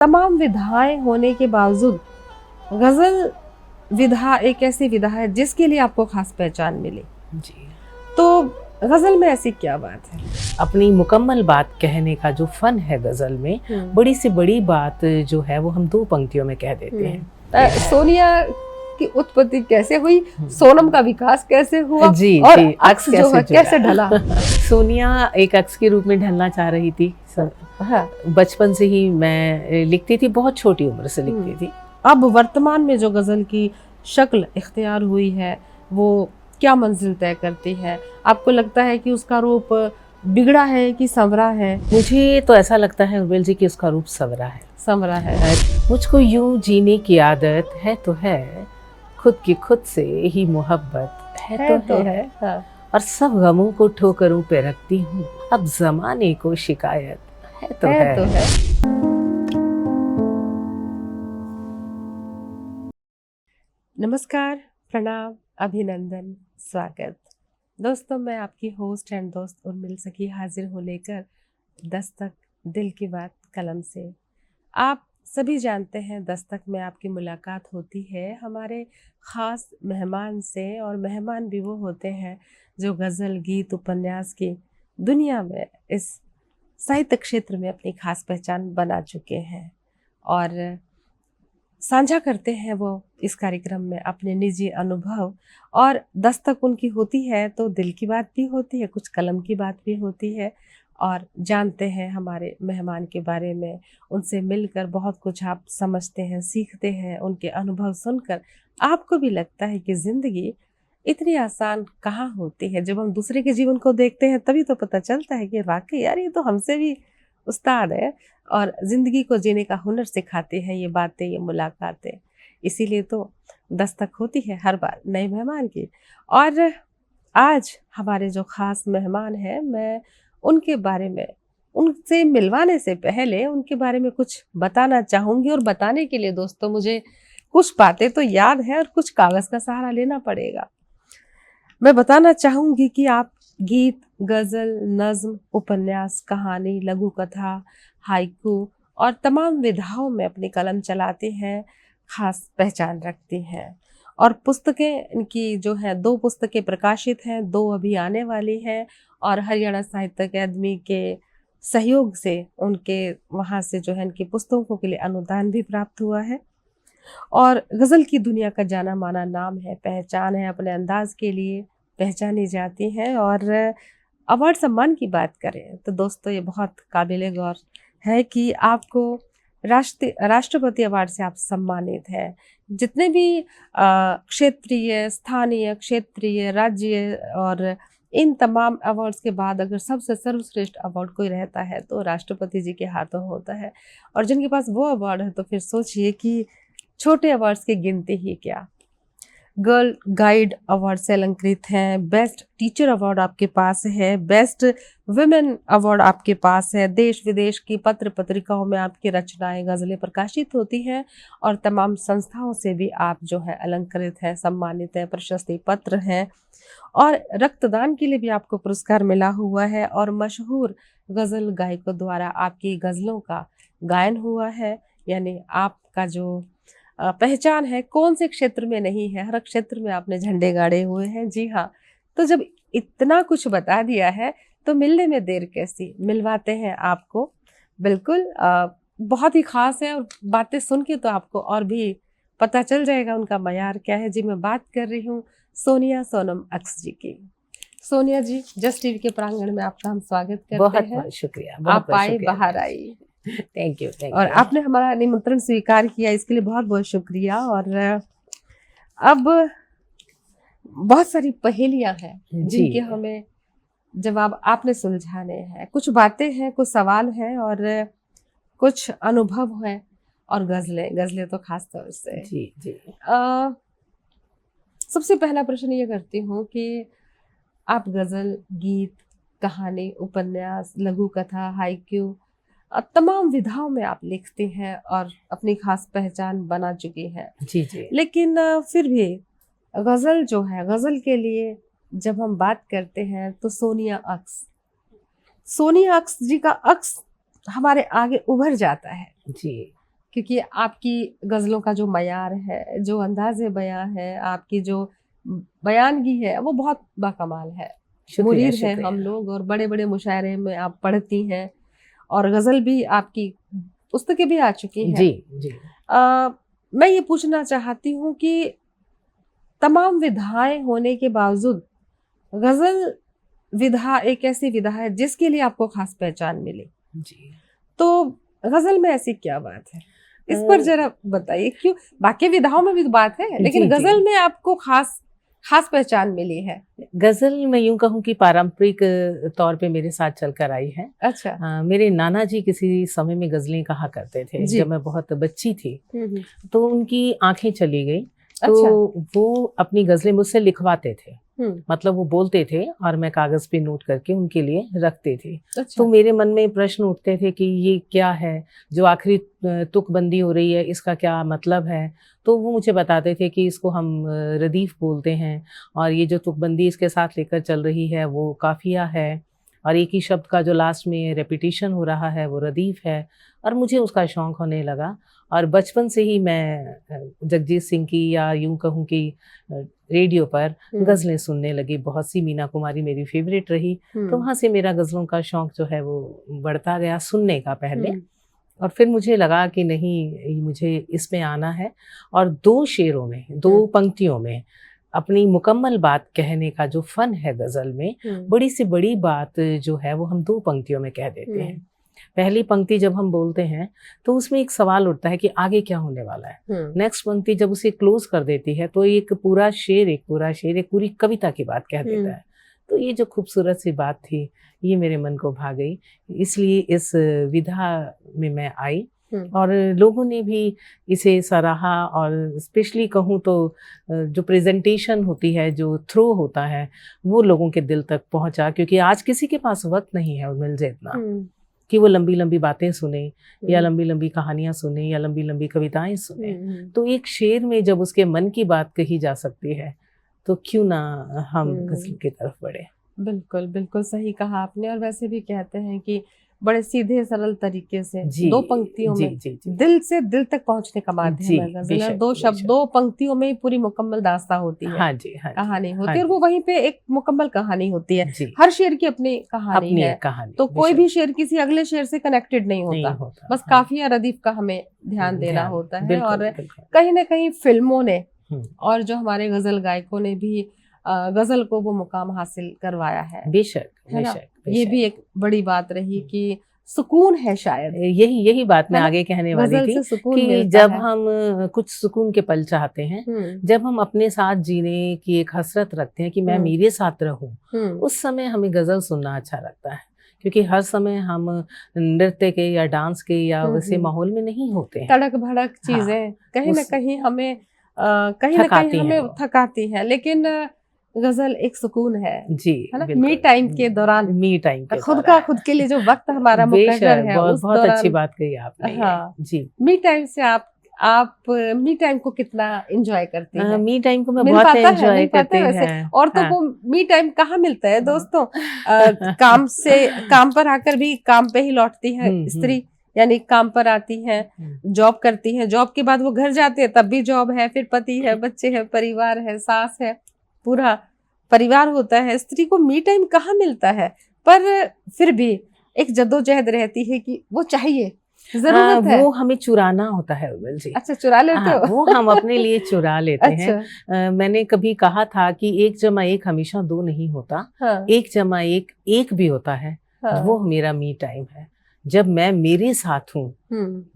तमाम विधाएं होने के बावजूद गजल विधा एक ऐसी विधा है जिसके लिए आपको खास पहचान मिली। जी, तो गजल में ऐसी क्या बात है? अपनी मुकम्मल बात कहने का जो फन है गजल में, बड़ी से बड़ी बात जो है वो हम 2 पंक्तियों में कह देते हैं। सोनिया की उत्पत्ति कैसे हुई, सोनम का विकास कैसे हुआ, जी और जी, अक्स जो है कैसे ढला? सोनिया एक अक्स के रूप में ढलना चाह रही थी। हाँ। बचपन से ही मैं लिखती थी, बहुत छोटी उम्र से लिखती थी। अब वर्तमान में जो गजल की शक्ल इख्तियार हुई है वो क्या मंजिल तय करती है? आपको लगता है कि उसका रूप बिगड़ा है कि संवरा है? मुझे तो ऐसा लगता है उर्मिल जी कि उसका रूप संवरा है। संवरा है। मुझको यूं जीने की आदत है तो है, खुद की खुद से ही मोहब्बत है तो है। हाँ। और सब गमों को ठोकरों पे रखती हूँ, अब जमाने को शिकायत है तो है। नमस्कार, प्रणाम, अभिनंदन, स्वागत। दोस्तों, मैं आपकी होस्ट एंड दोस्त उर्मिल सखी हाजिर हूँ लेकर दस्तक दिल की बात कलम से। आप सभी जानते हैं दस्तक में आपकी मुलाकात होती है हमारे ख़ास मेहमान से, और मेहमान भी वो होते हैं जो गज़ल, गीत, उपन्यास की दुनिया में, इस साहित्य क्षेत्र में अपनी खास पहचान बना चुके हैं और साझा करते हैं वो इस कार्यक्रम में अपने निजी अनुभव। और दस्तक उनकी होती है तो दिल की बात भी होती है, कुछ कलम की बात भी होती है, और जानते हैं हमारे मेहमान के बारे में। उनसे मिलकर बहुत कुछ आप समझते हैं, सीखते हैं। उनके अनुभव सुनकर आपको भी लगता है कि ज़िंदगी इतनी आसान कहाँ होती है। जब हम दूसरे के जीवन को देखते हैं तभी तो पता चलता है कि वाकई यार ये तो हमसे भी उस्ताद है और ज़िंदगी को जीने का हुनर सिखाते हैं ये बातें, ये मुलाकातें। इसीलिए तो दस्तक होती है हर बार नए मेहमान की। और आज हमारे जो ख़ास मेहमान हैं, मैं उनके बारे में, उनसे मिलवाने से पहले उनके बारे में कुछ बताना चाहूँगी। और बताने के लिए दोस्तों मुझे कुछ बातें तो याद है और कुछ कागज़ का सहारा लेना पड़ेगा। मैं बताना चाहूँगी कि आप गीत, गज़ल, नज़्म, उपन्यास, कहानी, लघु कथा, हाइकू और तमाम विधाओं में अपनी कलम चलाते हैं, ख़ास पहचान रखती हैं। और पुस्तकें इनकी जो हैं, 2 पुस्तकें प्रकाशित हैं, 2 अभी आने वाली हैं, और हरियाणा साहित्य अकादमी के सहयोग से उनके वहाँ से जो है इनकी पुस्तकों के लिए अनुदान भी प्राप्त हुआ है। और गज़ल की दुनिया का जाना माना नाम है, पहचान है, अपने अंदाज के लिए पहचानी जाती हैं। और अवार्ड सम्मान की बात करें तो दोस्तों ये बहुत काबिल गौर है कि आपको राष्ट्रपति अवार्ड से आप सम्मानित हैं। जितने भी क्षेत्रीय, स्थानीय, क्षेत्रीय, राज्य और इन तमाम अवार्ड्स के बाद अगर सबसे सर्वश्रेष्ठ अवार्ड कोई रहता है तो राष्ट्रपति जी के हाथों होता है। और जिनके पास वो अवार्ड है तो फिर सोचिए कि छोटे अवार्ड्स की गिनती ही क्या। गर्ल गाइड अवार्ड से अलंकृत हैं, बेस्ट टीचर अवार्ड आपके पास है, बेस्ट वुमेन अवार्ड आपके पास है, देश विदेश की पत्र पत्रिकाओं में आपकी रचनाएं, गज़लें प्रकाशित होती हैं, और तमाम संस्थाओं से भी आप जो है अलंकृत हैं, सम्मानित हैं, प्रशस्ति पत्र हैं, और रक्तदान के लिए भी आपको पुरस्कार मिला हुआ है, और मशहूर गज़ल गायकों द्वारा आपकी गज़लों का गायन हुआ है। यानी आपका जो पहचान है कौन से क्षेत्र में नहीं है, हर क्षेत्र में आपने झंडे गाड़े हुए हैं। जी हाँ, तो जब इतना कुछ बता दिया है तो मिलने में देर कैसी, मिलवाते हैं आपको। बिल्कुल बहुत ही ख़ास है, और बातें सुन के तो आपको और भी पता चल जाएगा उनका मयार क्या है। जी, मैं बात कर रही हूँ सोनिया सोनम अक्स जी की। सोनिया जी, जस्ट टीवी के प्रांगण में आपका हम स्वागत करते बहुत हैं। बहुत शुक्रिया, आप आए, बाहर आई, थैंक यू। और आपने हमारा निमंत्रण स्वीकार किया, इसके लिए बहुत बहुत शुक्रिया। और अब बहुत सारी पहेलियां हैं जिनके हमें जवाब आपने सुलझाने हैं। कुछ बातें हैं, कुछ सवाल हैं, और कुछ अनुभव हैं, और गजलें तो खास तौर से। जी जी। सबसे पहला प्रश्न ये करती हूँ कि आप गजल, गीत, कहानी, उपन्यास, लघु कथा, हाइक्यू तमाम विधाओं में आप लिखते हैं और अपनी खास पहचान बना चुकी हैं। जी जी। लेकिन फिर भी गज़ल जो है, गज़ल के लिए जब हम बात करते हैं तो सोनिया अक्स जी का अक्स हमारे आगे उभर जाता है। जी। क्योंकि आपकी गजलों का जो मयार है, जो अंदाज़े बयां है, आपकी जो बयानगी है, वो बहुत बाकमाल है। मुरीद हैं हम लोग और बड़े बड़े मुशायरे में आप पढ़ती हैं और गजल भी आपकी पुस्तकें भी आ चुकी हैं। जी जी। मैं ये पूछना चाहती हूँ कि तमाम विधाएं होने के बावजूद गजल विधा एक ऐसी विधा है जिसके लिए आपको खास पहचान मिली। जी। तो गजल में ऐसी क्या बात है, इस पर जरा बताइए। क्यों, बाकी विधाओं में भी बात है लेकिन गजल में आपको खास पहचान मिली है? गजल मैं यूं कहूँ कि पारंपरिक तौर पे मेरे साथ चलकर आई है। अच्छा। मेरे नाना जी किसी समय में गजलें कहा करते थे जब मैं बहुत बच्ची थी। तो उनकी आंखें चली गई। तो अच्छा। वो अपनी गजलें मुझसे लिखवाते थे। मतलब वो बोलते थे और मैं कागज पे नोट करके उनके लिए रखते थे। अच्छा। तो मेरे मन में प्रश्न उठते थे कि ये क्या है जो आखिरी तुकबंदी हो रही है, इसका क्या मतलब है। तो वो मुझे बताते थे कि इसको हम रदीफ बोलते हैं और ये जो तुकबंदी इसके साथ लेकर चल रही है वो काफिया है और एक ही शब्द का जो लास्ट में रेपिटेशन हो रहा है वो रदीफ है। और मुझे उसका शौक होने लगा और बचपन से ही मैं जगजीत सिंह की या यूं कहूँ कि रेडियो पर गज़लें सुनने लगी। बहुत सी, मीना कुमारी मेरी फेवरेट रही। तो वहाँ से मेरा गज़लों का शौक जो है वो बढ़ता गया सुनने का पहले, और फिर मुझे लगा कि नहीं मुझे इसमें आना है और दो शेरों में, दो पंक्तियों में अपनी मुकम्मल बात कहने का जो फन है गज़ल में, बड़ी से बड़ी बात जो है वो हम दो पंक्तियों में कह देते हैं। पहली पंक्ति जब हम बोलते हैं तो उसमें एक सवाल उठता है कि आगे क्या होने वाला है। नेक्स्ट पंक्ति जब उसे क्लोज कर देती है तो एक पूरा शेर एक पूरी कविता की बात कह देता है। तो ये जो खूबसूरत सी बात थी ये मेरे मन को भा गई, इसलिए इस विधा में मैं आई और लोगों ने भी इसे सराहा। और स्पेशली कहूँ तो जो प्रेजेंटेशन होती है, जो थ्रो होता है, वो लोगों के दिल तक पहुंचा, क्योंकि आज किसी के पास वक्त नहीं है मिल जाए इतना कि वो लंबी लंबी बातें सुने या लंबी लंबी कहानियां सुने या लंबी लंबी कविताएं सुने। तो एक शेर में जब उसके मन की बात कही जा सकती है तो क्यों ना हम गज़ल की तरफ बढ़े। बिल्कुल बिल्कुल सही कहा आपने। और वैसे भी कहते हैं कि बड़े सीधे सरल तरीके से दो पंक्तियों में दिल से दिल तक पहुंचने का माध्यम है गजल। दो शब्द, दो पंक्तियों में ही पूरी मुकम्मल दास्तां होती है। हाँ जी, हाँ कहानी होती है और वो वहीं पे एक मुकम्मल कहानी होती है। हर शेर की अपनी कहानी है। तो कोई भी शेर किसी अगले शेर से कनेक्टेड नहीं होता। बस काफिया रदीफ का हमें ध्यान देना होता है। और कहीं ना कहीं फिल्मों ने और जो हमारे गजल गायकों ने भी गजल को वो मुकाम हासिल करवाया है। बेशक, है ना? ये भी एक बड़ी बात रही कि सुकून है शायद। यही बात मैं आगे कहने वाली थी कि जब हम कुछ सुकून के पल चाहते हैं, जब हम अपने साथ जीने की एक हसरत रखते हैं कि मैं मेरे साथ रहूं, उस समय हमें गजल सुनना अच्छा लगता है। क्योंकि हर समय हम नृत्य के या डांस के या वैसे माहौल में नहीं होते हैं। तड़क भड़क चीजें कहीं ना कहीं हमें थकाती है, लेकिन गजल एक सुकून है जी, है ना? मी टाइम के दौरान, खुद के लिए जो वक्त हमारा मुकर्रर है, बहुत अच्छी बात कही आपने। हाँ जी, मी टाइम से आप मी टाइम को कितना एंजॉय करती हैं? मी टाइम को मैं बहुत एंजॉय करती हूँ। औरतों को मी टाइम कहाँ मिलता है दोस्तों? काम पर आकर भी काम पे ही लौटती है स्त्री, यानी काम पर आती हैं, जॉब करती हैं, जॉब के बाद वो घर जाते हैं तब भी जॉब है, फिर पति है, बच्चे है, परिवार है, सास है, पूरा परिवार होता है। स्त्री को मी टाइम कहाँ मिलता है? पर फिर भी एक जद्दोजहद रहती है कि वो चाहिए, जरूरत है। वो हमें चुराना होता है उर्मिल जी। अच्छा, चुरा लेते हो? वो हम अपने लिए चुरा लेते हैं। मैंने कभी कहा था कि 1+1 हमेशा 2 नहीं होता। 1+1 1 भी होता है। वो मेरा मी टाइम है। जब मैं मेरे साथ हूँ,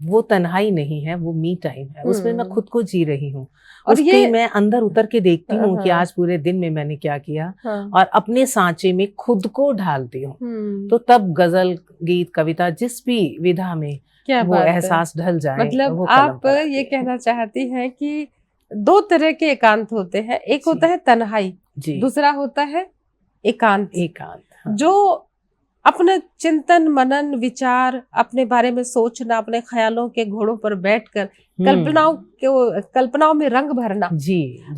वो तन्हाई नहीं है, वो मी टाइम है। उसमें मैं खुद को जी रही हूँ और ये मैं अंदर उतर के देखती हूँ कि आज पूरे दिन में मैंने क्या किया और अपने सांचे में खुद को ढालती हूँ। तो तब गजल, गीत, कविता, जिस भी विधा में वो एहसास ढल जाए। मतलब आप ये कहना चाहती हैं कि दो तरह के एकांत होते हैं। एक होता है तन्हाई, दूसरा होता है एकांत। जो अपने चिंतन मनन विचार, अपने बारे में सोचना, अपने ख्यालों के घोड़ों पर बैठकर कल्पनाओं में रंग भरना,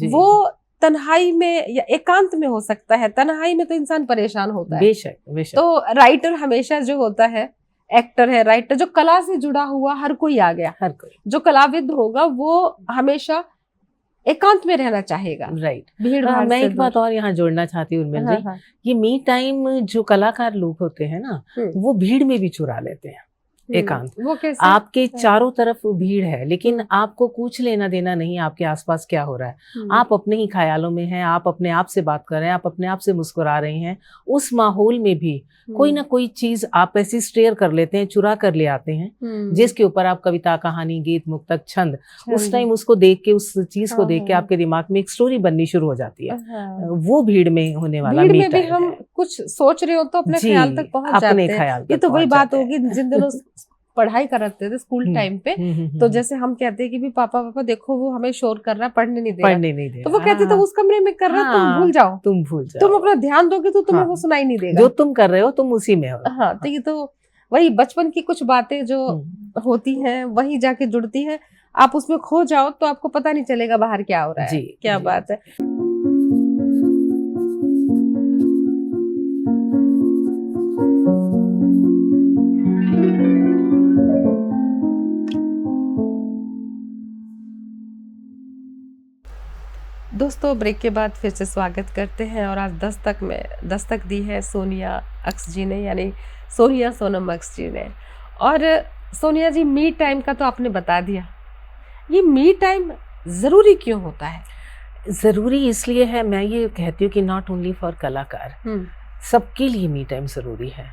वो तन्हाई में या एकांत में हो सकता है। तन्हाई में तो इंसान परेशान होता है। बेशक। तो राइटर हमेशा जो होता है एक्टर है, राइटर, जो कला से जुड़ा हुआ हर कोई आ गया। हर कोई जो कलाविद होगा वो हमेशा एकांत में रहना चाहेगा, राइट। भीड़ भाड़ मैं से एक बात और यहाँ जोड़ना चाहती हूँ उर्मिल जी, हाँ, ये मी टाइम जो कलाकार लोग होते हैं ना, वो भीड़ में भी चुरा लेते हैं एकांत। वो कैसे? आपके चारों तरफ भीड़ है, लेकिन आपको कुछ लेना देना नहीं आपके आसपास क्या हो रहा है। आप अपने ही ख्यालों में हैं, आप अपने आप से बात कर रहे हैं, आप अपने आप से मुस्कुरा रहे हैं। उस माहौल में भी कोई ना कोई चीज आप ऐसी स्टेयर कर लेते हैं, चुरा कर ले आते हैं, जिसके ऊपर आप कविता, कहानी, गीत, मुक्तक, छंद, उस टाइम उसको देख के, उस चीज को देख के आपके दिमाग में एक स्टोरी बननी शुरू हो जाती है। वो भीड़ में होने वाला भीड़ मी में भी टाइम हम है। कुछ सोच रहे हो तो अपने जी, ख्याल तक पहुंच जाते अपने हैं। ख्याल ये तक तो वही पहुंच बात जाते होगी जिन दिनों पढ़ाई करते थे स्कूल टाइम पे, तो जैसे हम कहते हैं कि भी पापा देखो वो हमें शोर कर रहा है, पढ़ने नहीं दे रहा, तो वो कहते तो उस कमरे में कर रहा है, तुम भूल जाओ, तुम अपना ध्यान दोगे तो तुम्हें वो सुनाई नहीं देगा, जो तुम कर रहे हो तुम उसी में हो। हाँ, तो ये तो वही बचपन की कुछ बातें जो होती हैं वही जाके जुड़ती हैं। आप उसमें खो जाओ तो आपको पता नहीं चलेगा बाहर क्या हो रहा है। क्या बात है। दोस्तों, ब्रेक के बाद फिर से स्वागत करते हैं और आज दस्तक दी है सोनिया अक्स जी ने, यानी सोनिया सोनम अक्स जी ने। और सोनिया जी, मी टाइम का तो आपने बता दिया, ये मी टाइम ज़रूरी क्यों होता है? ज़रूरी इसलिए है, मैं ये कहती हूँ कि नॉट ओनली फॉर कलाकार, सबके लिए मी टाइम ज़रूरी है।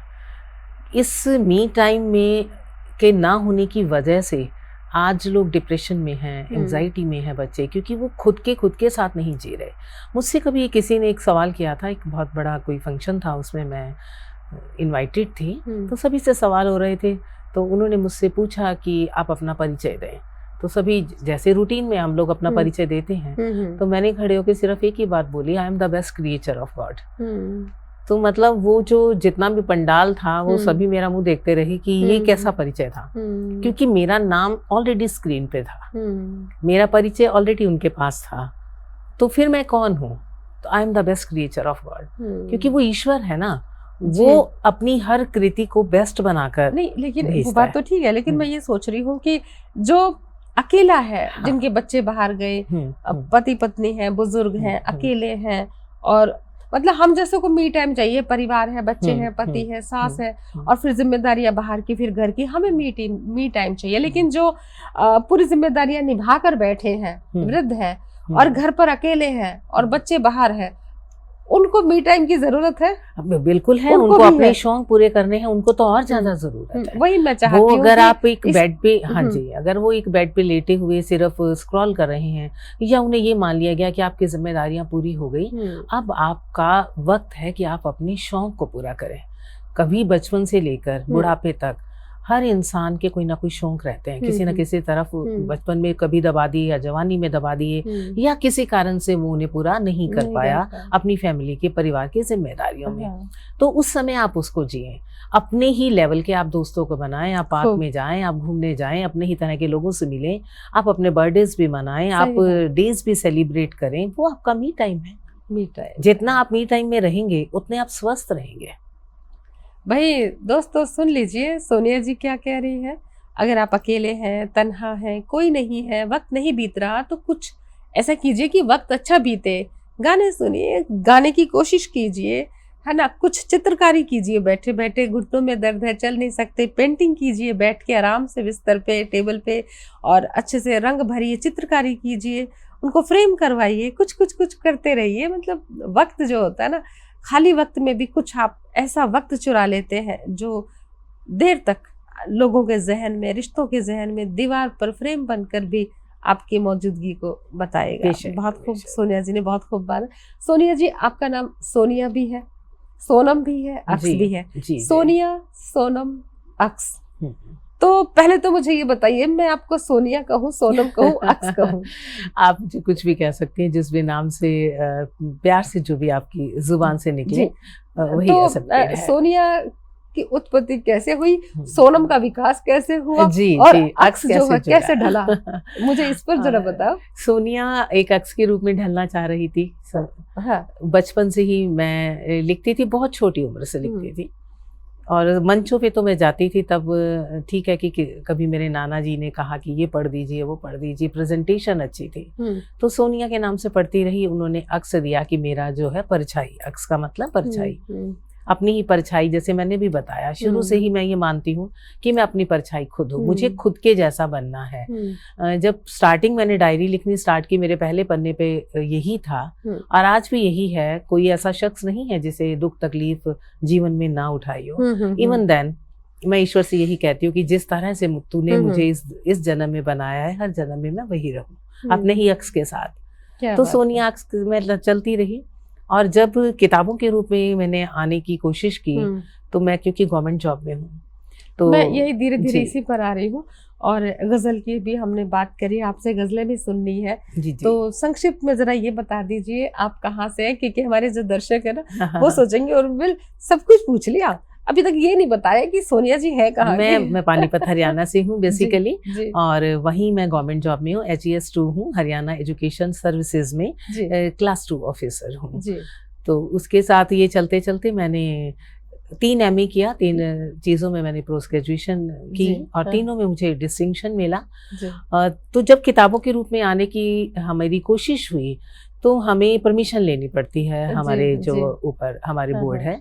इस मी टाइम में के ना होने की वजह से आज लोग डिप्रेशन में हैं, एंजाइटी में हैं बच्चे, क्योंकि वो खुद के साथ नहीं जी रहे। मुझसे कभी किसी ने एक सवाल किया था, एक बहुत बड़ा कोई फंक्शन था, उसमें मैं इनवाइटेड थी, तो सभी से सवाल हो रहे थे, तो उन्होंने मुझसे पूछा कि आप अपना परिचय दें। तो सभी जैसे रूटीन में हम लोग अपना परिचय देते हैं, तो मैंने खड़े होकर सिर्फ एक ही बात बोली, I am the best creature of God. तो मतलब वो जो जितना भी पंडाल था वो सभी मेरा मुंह देखते रहे कि ये कैसा परिचय था, क्योंकि मेरा नाम ऑलरेडी स्क्रीन पे था, मेरा परिचय ऑलरेडी उनके पास था, तो फिर मैं कौन हूँ? तो I am the best creature of God, क्योंकि वो ईश्वर है ना, वो अपनी हर कृति को बेस्ट बनाकर नहीं, लेकिन वो बात तो ठीक है, लेकिन मैं ये सोच रही हूँ कि जो अकेला है, जिनके बच्चे बाहर गए, पति पत्नी है, बुजुर्ग हैं, अकेले हैं, और मतलब हम जैसे को मी टाइम चाहिए, परिवार है, बच्चे हैं, पति है, सास है, और फिर जिम्मेदारियां बाहर की, फिर घर की, हमें मी टाइम चाहिए। लेकिन जो पूरी जिम्मेदारियां निभा कर बैठे हैं, वृद्ध है और घर पर अकेले हैं और बच्चे बाहर है, उनको मी टाइम की जरूरत है। बिल्कुल है, उनको अपने शौक पूरे करने हैं, उनको तो और ज्यादा जरूरत है। वही मैं चाहती हूँ। वो अगर आप एक बेड पे, हाँ जी, अगर वो एक बेड पे लेटे हुए सिर्फ स्क्रॉल कर रहे हैं, या उन्हें ये मान लिया गया कि आपकी जिम्मेदारियां पूरी हो गई, अब आपका वक्त है कि आप अपने शौक को पूरा करें। कभी बचपन से लेकर बुढ़ापे तक हर इंसान के कोई ना कोई शौक रहते हैं, किसी न किसी तरफ बचपन में कभी दबा दिए या जवानी में दबा दिए, या किसी कारण से वो उन्हें पूरा नहीं कर पाया अपनी फैमिली के, परिवार की जिम्मेदारियों में। तो उस समय आप उसको जिए, अपने ही लेवल के आप दोस्तों को बनाएं, आप पार्क में जाएं, आप घूमने जाएं, अपने ही तरह के लोगों से मिलें, आप अपने बर्थडेज भी मनाएं, आप डेज भी सेलिब्रेट करें, वो आपका मी टाइम है। मी टाइम, जितना आप मी टाइम में रहेंगे उतने आप स्वस्थ रहेंगे। भाई दोस्तों, सुन लीजिए सोनिया जी क्या कह रही है। अगर आप अकेले हैं, तन्हा हैं, कोई नहीं है, वक्त नहीं बीत रहा, तो कुछ ऐसा कीजिए कि वक्त अच्छा बीते। गाने सुनिए, गाने की कोशिश कीजिए, है ना, कुछ चित्रकारी कीजिए, बैठे बैठे, घुटनों में दर्द है, चल नहीं सकते, पेंटिंग कीजिए बैठ के आराम से बिस्तर पे, टेबल पे, और अच्छे से रंग भरिए, चित्रकारी कीजिए, उनको फ्रेम करवाइए, कुछ करते रहिए। मतलब वक्त जो होता है ना, खाली वक्त में भी कुछ आप ऐसा वक्त चुरा लेते हैं जो देर तक लोगों के जहन में, रिश्तों के जहन में दीवार पर फ्रेम बनकर भी आपकी मौजूदगी को बताएगा। बहुत खूब, सोनिया जी ने बहुत खूब बात। सोनिया जी, आपका नाम सोनिया भी है, सोनम भी है, अक्स भी है, सोनिया, सोनम, अक्स। तो पहले तो मुझे ये बताइए, मैं आपको सोनिया कहूँ, सोनम कहूँ, अक्स कहूँ? आप मुझे कुछ भी कह सकते हैं, जिस भी नाम से प्यार से जो भी आपकी जुबान से निकले वही तो है। सोनिया की उत्पत्ति कैसे हुई, सोनम का विकास कैसे हुआ, जी, और जी, अक्स जो है कैसे ढला, मुझे इस पर जरा बताओ। सोनिया एक अक्स के रूप में ढलना चाह रही थी। बचपन से ही मैं लिखती थी, बहुत छोटी उम्र से लिखती थी। और मंचों पे तो मैं जाती थी तब, ठीक है कि कभी मेरे नाना जी ने कहा कि ये पढ़ दीजिए, वो पढ़ दीजिए, प्रेजेंटेशन अच्छी थी तो सोनिया के नाम से पढ़ती रही। उन्होंने अक्स दिया कि मेरा जो है परछाई, अक्स का मतलब परछाई, अपनी ही परछाई। जैसे मैंने भी बताया, शुरू से ही मैं ये मानती हूँ कि मैं अपनी परछाई खुद हूँ, मुझे खुद के जैसा बनना है। जब स्टार्टिंग मैंने डायरी लिखनी स्टार्ट की, मेरे पहले पन्ने पे यही था और आज भी यही है। कोई ऐसा शख्स नहीं है जिसे दुख तकलीफ जीवन में ना उठाई हो। इवन देन मैं ईश्वर से यही कहती हूँ कि जिस तरह से तूने मुझे इस जन्म में बनाया है, हर जन्म में मैं वही रहूँ अपने ही अक्स के साथ। तो सोनिया अक्स में चलती रही। और जब किताबों के रूप में मैंने आने की कोशिश की तो मैं, क्योंकि गवर्नमेंट जॉब में हूँ, तो मैं यही धीरे धीरे इसी पर आ रही हूँ। और गजल की भी हमने बात करी, आपसे गजलें भी सुननी है। जी। तो संक्षिप्त में जरा ये बता दीजिए आप कहाँ से हैं, क्योंकि हमारे जो दर्शक है ना वो सोचेंगे और बिल सब कुछ पूछ लिया, अभी तक ये नहीं बताया कि सोनिया जी है कहाँ। मैं पानीपत हरियाणा से हूँ बेसिकली, और वहीं मैं गवर्नमेंट जॉब में हूँ, HES 2 हूँ, हरियाणा एजुकेशन सर्विसेज में क्लास 2 ऑफिसर हूँ। तो उसके साथ ये चलते चलते मैंने 3 MA किया, 3 चीज़ों में मैंने पोस्ट ग्रेजुएशन की और तीनों में मुझे डिस्टिंक्शन मिला। तो जब किताबों के रूप में आने की हमारी कोशिश हुई तो हमें परमिशन लेनी पड़ती है, हमारे जो ऊपर हमारे बोर्ड है,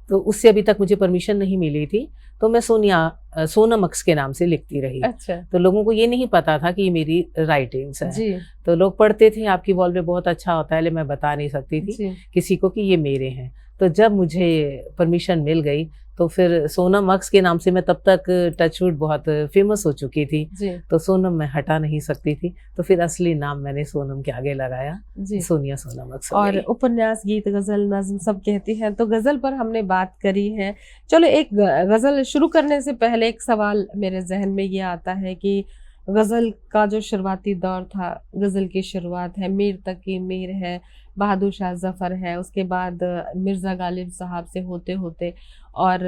तो उससे अभी तक मुझे परमिशन नहीं मिली थी। तो मैं सोनम अक्स के नाम से लिखती रही। अच्छा। तो लोगों को ये नहीं पता था कि ये मेरी राइटिंग्स है। तो लोग पढ़ते थे आपकी वॉल पे बहुत अच्छा होता है, लेकिन मैं बता नहीं सकती थी किसी को कि ये मेरे हैं। तो जब मुझे परमिशन मिल गई तो फिर सोनम अक्स के नाम से, मैं तब तक टचवुड बहुत फेमस हो चुकी थी, तो सोनम मैं हटा नहीं सकती थी, तो फिर असली नाम मैंने सोनम के आगे लगाया, सोनिया सोनम अक्स। और उपन्यास, गीत, गजल, नज्म सब कहती हैं, तो गजल पर हमने बात करी है। चलो एक गजल शुरू करने से पहले एक सवाल मेरे जहन में ये आता है कि गजल का जो शुरुआती दौर था, गजल की शुरुआत है मीर तकी मीर है, बहादुर शाह जफर है, उसके बाद मिर्जा गालिब साहब से होते होते और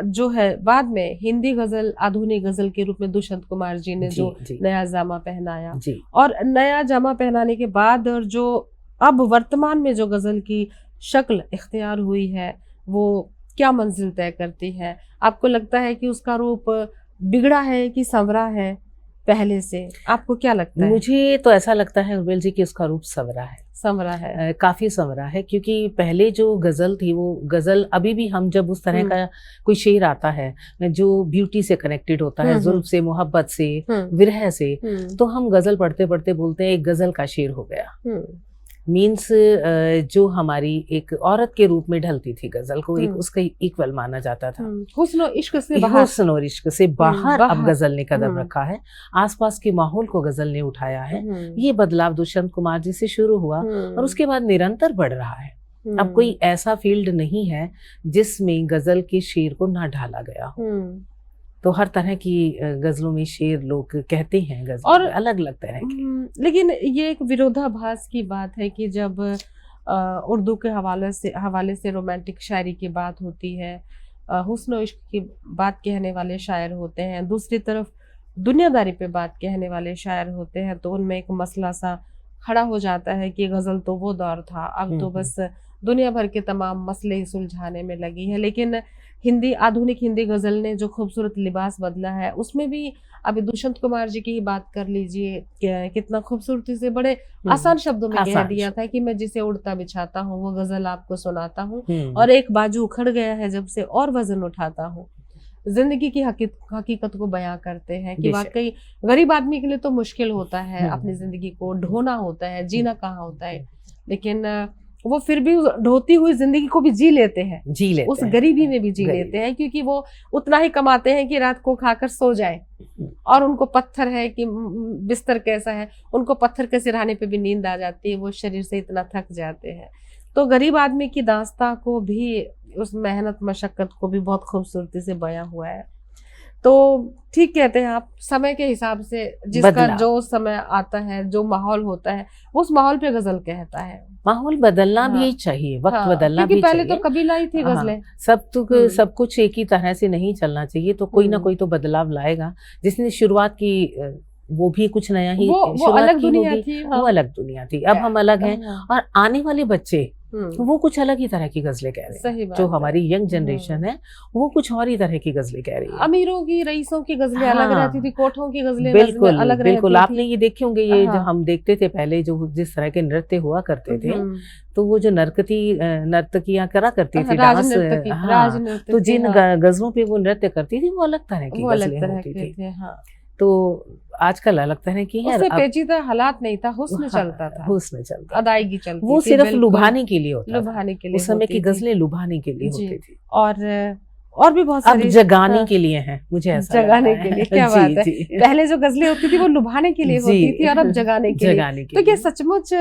जो है बाद में हिंदी गजल, आधुनिक गजल के रूप में दुष्यंत कुमार जी ने जो नया जामा पहनाया, और नया जामा पहनाने के बाद और जो अब वर्तमान में जो गजल की शक्ल इख्तियार हुई है वो क्या मंजिल तय करती है? आपको लगता है कि उसका रूप बिगड़ा है कि संवरा है पहले से? आपको क्या लगता है? मुझे तो ऐसा लगता है उर्मिल जी कि उसका रूप संवरा है, काफी संवरा है। क्योंकि पहले जो गजल थी, वो गजल अभी भी हम जब उस तरह का कोई शेर आता है जो ब्यूटी से कनेक्टेड होता है, जुल्फ से, मोहब्बत से, विरह से, तो हम गजल पढ़ते पढ़ते बोलते हैं एक गजल का शेर हो गया। मीन्स जो हमारी एक औरत के रूप में ढलती थी गजल को, एक उसका इक्वल माना जाता था। हुस्न और इश्क से बाहर अब गजल ने कदम रखा है, आसपास के माहौल को गजल ने उठाया है। ये बदलाव दुष्यंत कुमार जी से शुरू हुआ और उसके बाद निरंतर बढ़ रहा है। अब कोई ऐसा फील्ड नहीं है जिसमें गजल के शेर को ना ढाला गया हो। तो हर तरह की गजलों में शेर लोग कहते हैं, गजल और अलग अलग तरह के। लेकिन ये एक विरोधाभास की बात है कि जब उर्दू के हवाले से रोमांटिक शायरी की बात होती है, हुस्न और इश्क की बात कहने वाले शायर होते हैं, दूसरी तरफ दुनियादारी पे बात कहने वाले शायर होते हैं, तो उनमें एक मसला सा खड़ा हो जाता है कि गजल तो वो दौर था, अब तो बस दुनिया भर के तमाम मसले ही सुलझाने में लगी है। लेकिन आधुनिक हिंदी गजल ने जो खूबसूरत लिबास बदला है, उसमें भी अभी दुष्यंत कुमार जी की ही बात कर लीजिए, कितना खूबसूरती से बड़े आसान शब्दों में कह दिया था कि मैं जिसे उड़ता बिछाता हूँ वो गजल आपको सुनाता हूँ, और एक बाजू उखड़ गया है जब से और वजन उठाता हूँ। जिंदगी की हकीकत को बयां करते हैं कि वाकई गरीब आदमी के लिए तो मुश्किल होता है, अपनी जिंदगी को ढोना होता है, जीना कहाँ होता है, लेकिन वो फिर भी ढोती हुई जिंदगी को भी जी लेते हैं, उस गरीबी में भी जी लेते हैं, क्योंकि वो उतना ही कमाते हैं कि रात को खाकर सो जाए, और उनको पत्थर है कि बिस्तर कैसा है, उनको पत्थर के सिरहाने पे भी नींद आ जाती है, वो शरीर से इतना थक जाते हैं। तो गरीब आदमी की दास्तां को भी, उस मेहनत मशक्कत को भी बहुत खूबसूरती से बयां हुआ है। तो ठीक कहते हैं आप, समय के हिसाब से जिसका जो समय आता है, जो माहौल होता है, उस माहौल पे गजल कहता है। माहौल बदलना भी चाहिए, वक्त बदलना भी पहले चाहिए। तो कबीला ही थी गजलें, सब कुछ एक ही तरह से नहीं चलना चाहिए, तो कोई ना कोई तो बदलाव लाएगा। जिसने शुरुआत की वो भी कुछ नया ही वो अलग दुनिया थी, वो अलग दुनिया थी। अब हम अलग हैं, और आने वाले बच्चे वो कुछ अलग ही तरह की गजलें कह रहे सही हैं। बात जो है। हमारी यंग जनरेशन है वो कुछ और ही तरह की गजलें कह रही है। अमीरों की, रईसों की गजलें अलग हाँ, रहती थी, कोठों की गजलें बिल्कुल अलग बिल्कुल। रहती आपने थी। ये देखे होंगे, ये जो हाँ। हम देखते थे पहले, जो जिस तरह के नृत्य हुआ करते थे, तो वो जो नर्तकियां करा करती थी डांस, राज हाँ, नृत्य तो की, जिन हाँ, गजलों पे वो नृत्य करती थी वो अलग तरह की वो अलग गजलें तरह होती के थी। थे। हाँ, तो आजकल अलग तरह की है। उससे अब पेचीदा हालात नहीं था, हुस्न हाँ, चलता था, हुस्न चलता था। अदायगी चलती वो थी, सिर्फ बिल्कुल लुभाने के लिए होता था। लुभाने के लिए उस समय की होती थी। गजलें लुभाने के लिए जी। होती थी। और भी बहुत अब सारी, जगाने हाँ, के लिए हैं, मुझे ऐसा लगता जगाने के है। लिए, क्या जी बात है। जी पहले जो गजलें होती थी वो लुभाने के लिए होती थी, और अब जगाने के लिए। जगाने के तो क्या लिए सचमुच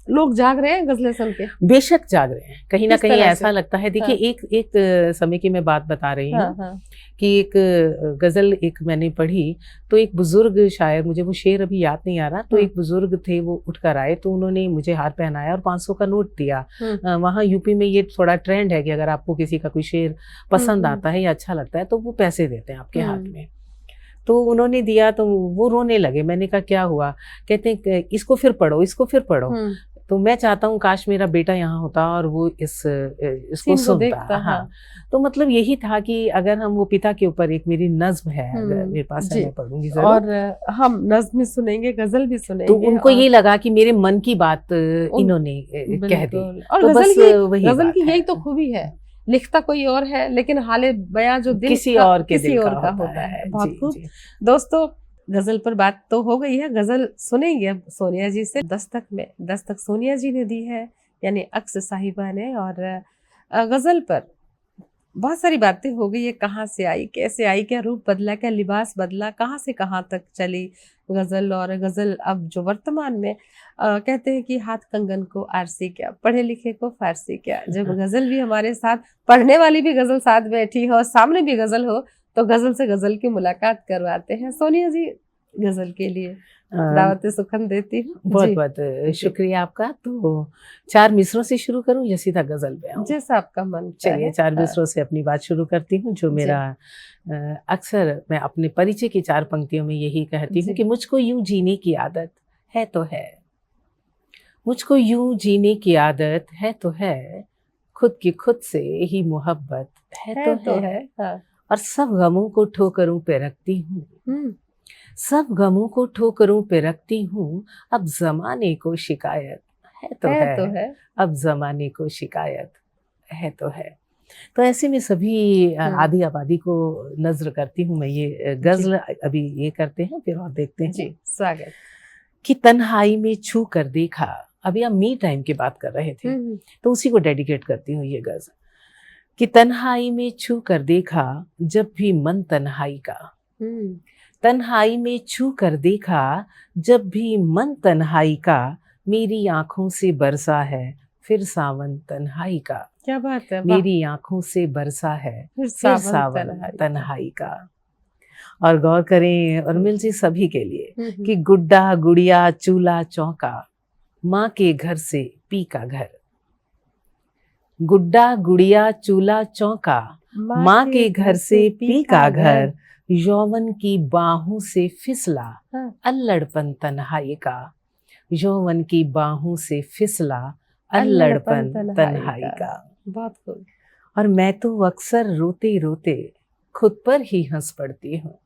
लोग जाग रहे हैं गजलें सुन के? बेशक जाग रहे हैं। कहीं ना किस कहीं तरह ऐसा से? लगता है। देखिए, हाँ, एक समय की मैं बात बता रही हाँ, हूँ हाँ, कि एक गजल एक मैंने पढ़ी, तो एक बुजुर्ग शायर, मुझे वो शेर अभी याद नहीं आ रहा, तो एक बुजुर्ग थे, वो उठकर आए, तो उन्होंने मुझे हार पहनाया और 500 का नोट दिया। वहाँ यूपी में ये थोड़ा ट्रेंड है कि अगर आपको किसी का कोई शेर पसंद आता है या अच्छा लगता है तो वो पैसे देते हैं आपके हाथ में। तो उन्होंने दिया, तो वो रोने लगे। मैंने कहा क्या हुआ? कहते हैं इसको फिर पढ़ो, इसको फिर पढ़ो। तो मैं चाहता हूँ काश मेरा बेटा यहाँ होता और वो इसको सीन को सुनता। देखता। हाँ, तो मतलब यही था कि अगर हम वो पिता के ऊपर, एक मेरी नज़्म है, अगर मेरे पास है जी। मैं पढ़ूंगी जरूर। और हम नज़्म भी सुनेंगे, गजल भी तो सुनेंगे। उनको ये लगा कि मेरे मन की बात इन्होंने कह दी। बिल्कुल। और तो बस वही गजल बात की है। यही तो खूबी है, लिखता कोई और है लेकिन हाले बयां जो दिल किसी का और के किसी दिल और का का होता होता है। है। बहुत जी खूब। जी। दोस्तों, गजल पर बात तो हो गई है, गजल सुनेंगे अब सोनिया जी से। दस्तक सोनिया जी ने दी है, यानी अक्स साहिबा ने। और गजल पर बहुत सारी बातें हो गई है, कहाँ से आई, कैसे आई, क्या रूप बदला, क्या लिबास बदला, कहाँ से कहाँ तक चली गजल। और गजल अब जो वर्तमान में कहते हैं कि हाथ कंगन को आरसी क्या, पढ़े लिखे को फारसी क्या। जब गजल भी हमारे साथ, पढ़ने वाली भी गजल साथ बैठी हो, सामने भी गजल हो, तो गजल से गजल की मुलाकात करवाते हैं। सोनिया जी, गजल के लिए दावत सुखन देती हूँ। बहुत बहुत शुक्रिया आपका। तो 4 मिसरों से शुरू करूं या सीधा गजल पे आऊं? जैसा आपका मन चलिए, है। 4 मिसरों से अपनी बात शुरू करती हूँ। जो मेरा अक्सर मैं अपने परिचय की 4 पंक्तियों में यही कहती हूँ कि मुझको यूं जीने की आदत है तो है, मुझको यूं जीने की आदत है तो है, खुद की खुद से ही मोहब्बत है तो है। हाँ। और सब गमों को ठोकरों पे रखती हूँ, सब गमों को ठोकरों पे रखती हूँ, अब जमाने को शिकायत है तो है, अब जमाने को शिकायत है तो है। तो ऐसे में सभी आधी आबादी को नजर करती हूँ मैं। ये गजल अभी ये करते हैं, फिर और देखते हैं। जी, स्वागत। कि तन्हाई में छू कर देखा, अभी हम मी टाइम की बात कर रहे थे, तो उसी को डेडिकेट करती हूँ ये गजल। कि तन्हाई में छू कर देखा जब भी मन तन्हाई का, तन्हाई में छू कर देखा जब भी मन तन्हाई का, मेरी आंखों से बरसा है फिर सावन तन्हाई का। क्या बात है, मेरी आंखों से बरसा है फिर सावन तन्हाई का। और गौर करें और मिल जी सभी के लिए कि गुड्डा गुड़िया चूल्हा चौका, माँ के घर से पी का घर। गुड्डा गुड़िया चूल्हा चौका, माँ के घर से पी का घर, यौवन की बाहों से फिसला अल्लड़पन तन्हाई का, यौवन की बाहों से फिसला अल्लड़पन तन्हाई का। बहुत खूब। और मैं तो अक्सर रोते रोते खुद पर ही हंस पड़ती हूँ,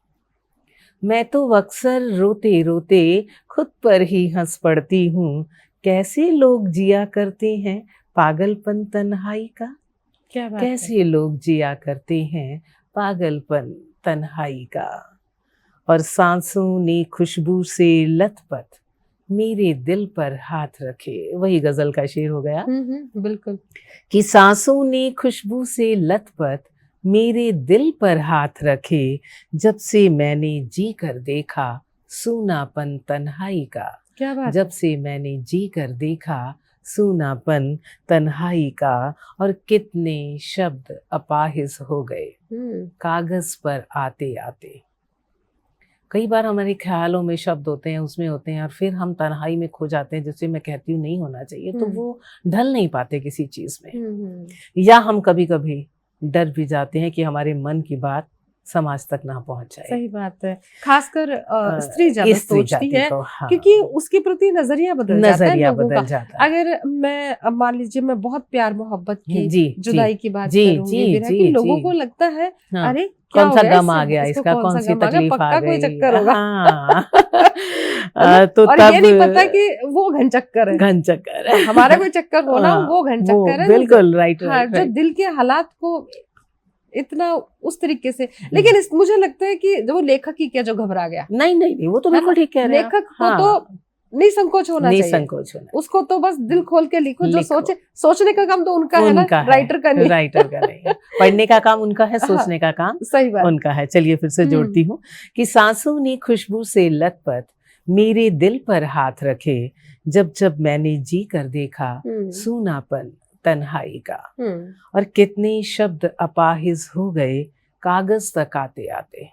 मैं तो अक्सर रोते रोते खुद पर ही हंस पड़ती हूँ, कैसे लोग जिया करते हैं पागलपन तन्हाई का। क्या बात कैसे है? लोग जिया करते हैं पागलपन तन्हाई का। और सांसों ने खुशबू से लथपथ मेरे दिल पर हाथ रखे, वही गजल का शेर हो गया। बिल्कुल। कि सांसों ने खुशबू से लथपथ मेरे दिल पर हाथ रखे, जब से मैंने जी कर देखा सूनापन तन्हाई का। क्या बात जब से मैंने जी कर देखा सूनापन तन्हाई का। और कितने शब्द अपाहिज हो गए कागज पर आते आते। कई बार हमारे ख्यालों में शब्द होते हैं, उसमें होते हैं, और फिर हम तन्हाई में खो जाते हैं, जिससे मैं कहती हूँ नहीं होना चाहिए, तो वो ढल नहीं पाते किसी चीज में। या हम कभी कभी डर भी जाते हैं कि हमारे मन की बात समाज तक ना पहुंच जाए। सही बात है। खासकर स्त्री ज्यादा स्त्री सोचती जाति है, को, हाँ, क्योंकि उसके प्रति नजरिया बदल जाता है नजरिया लोगों बदल का। जाता है। अगर मैं अब मान लीजिए मैं बहुत प्यार मोहब्बत की जी जुदाई की बात जी करूंगी, जी विरह की, जी लोगों जी, को लगता है हाँ, अरे क्या कौन हो सा गया गम आ गया इसको इसका, कौन कौन सा सी गम आ गया, तकलीफ आ पक्का कोई गई, चक्कर होगा। हाँ। तो और तब ये नहीं पता कि वो घन चक्कर है। घन चक्कर है। हमारा कोई चक्कर हो ना, हाँ, वो घन वो चक्कर है। बिल्कुल राइट हाँ, राइट जो राइट। दिल के हालात को इतना उस तरीके से, लेकिन मुझे लगता है कि जो लेखक ही क्या जो घबरा गया, नहीं नहीं नहीं, वो तो है बिल्कुल ना? ठीक कह रहे हैं आप। लेखक को हाँ, तो निसंकोच होना चाहिए, निसंकोच होना, उसको तो बस दिल खोल के लिखो, जो लिखो। सोचे। सोचने का काम तो उनका है ना, उनका है, राइटर का नहीं। राइटर का नहीं है। पढ़ने का काम उनका है, हाँ, सोचने का काम सही बात। उनका है। चलिए फिर से जोड़ती हूँ कि सांसों ने खुशबू से लथपथ मेरे दिल पर हाथ रखे, जब जब मैंने जी कर देखा सूनापन तन्हाई का। और कितने शब्द अपाहिज हो गए कागज तक आते आते,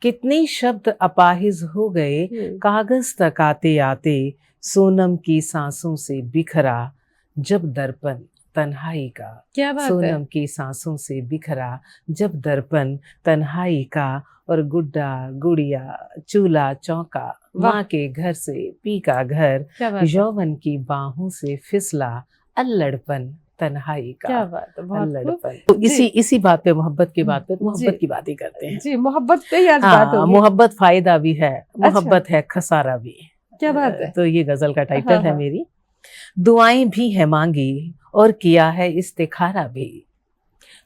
कितने शब्द अपाहिज हो गए कागज तक आते आते, सोनम की सांसों से बिखरा जब दर्पण तन्हाई का। क्या बात है। सोनम की सांसों से बिखरा जब दर्पण तन्हाई का। और गुड्डा गुड़िया चूल्हा चौका, माँ के घर से पी का घर, यौवन की बाहों से फिसला अल्लड़पन तन्हाई का। क्या बात है, बहुत अल्लड़पन। तो इसी बात पे, मोहब्बत की बात पे, मोहब्बत की बात ही करते हैं जी। मोहब्बत पे ही आज हाँ, बात होगी। मोहब्बत फायदा भी है, मोहब्बत है खसारा भी। क्या बात है। तो ये गजल का टाइटल है मेरी। दुआएं भी है मांगी और किया है इस्तिखारा भी,